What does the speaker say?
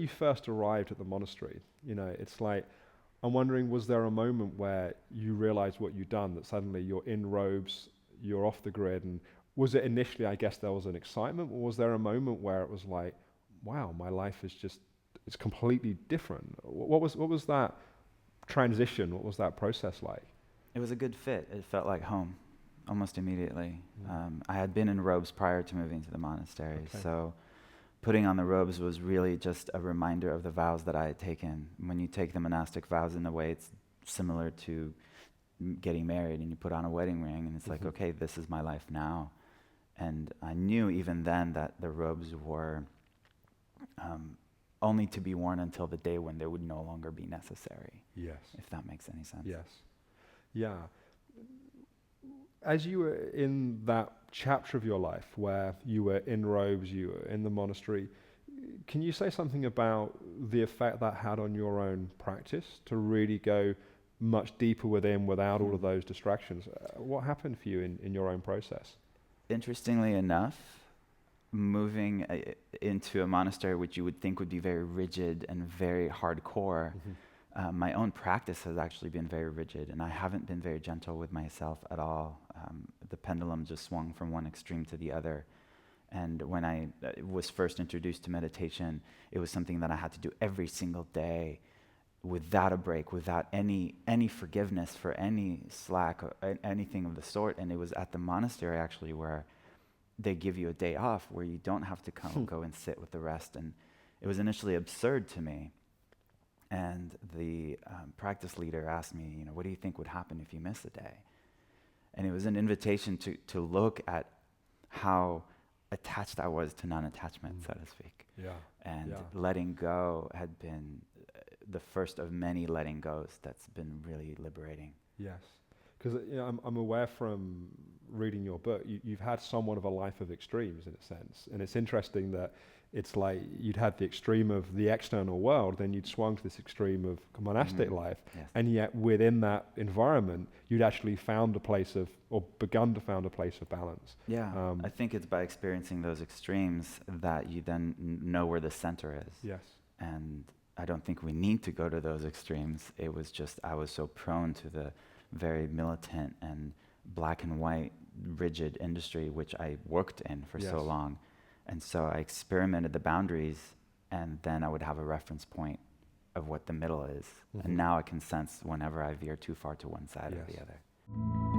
you first arrived at the monastery, it's like, I'm wondering, was there a moment where you realized what you'd done, that suddenly you're in robes, you're off the grid, and was it initially, I guess there was an excitement, or was there a moment where it was like, wow, my life is just, it's completely different? What was that transition? What was that process like? It was a good fit. It felt like home almost immediately. Mm. I had been in robes prior to moving to the monastery, Okay. so putting on the robes was really just a reminder of the vows that I had taken. When you take the monastic vows, in a way, it's similar to getting married, and you put on a wedding ring, and it's like, okay, this is my life now. And I knew even then that the robes were only to be worn until the day when they would no longer be necessary. Yes. If that makes any sense. Yes. Yeah. As you were in that chapter of your life where you were in robes, you were in the monastery, can you say something about the effect that had on your own practice to really go much deeper within without all of those distractions? What happened for you in your own process? Interestingly enough, moving into a monastery which you would think would be very rigid and very hardcore, my own practice has actually been very rigid, and I haven't been very gentle with myself at all. The pendulum just swung from one extreme to the other. And when I was first introduced to meditation, it was something that I had to do every single day without a break, without any forgiveness for any slack or anything of the sort. And it was at the monastery actually where they give you a day off, where you don't have to go and sit with the rest. And it was initially absurd to me. And the practice leader asked me, what do you think would happen if you miss a day? And it was an invitation to look at how attached I was to non-attachment, so to speak. Yeah. And letting go had been the first of many letting goes that's been really liberating. Yes. Because I'm aware from reading your book, you've had somewhat of a life of extremes in a sense. And it's interesting that it's like you'd had the extreme of the external world, then you'd swung to this extreme of monastic life. Yes. And yet within that environment, you'd actually found a place of, or begun to found a place of balance. Yeah, I think it's by experiencing those extremes that you then know where the center is. Yes. And I don't think we need to go to those extremes. It was just, I was so prone to the very militant and black and white rigid industry which I worked in for so long. And so I experimented the boundaries, and then I would have a reference point of what the middle is. And now I can sense whenever I veer too far to one side or the other.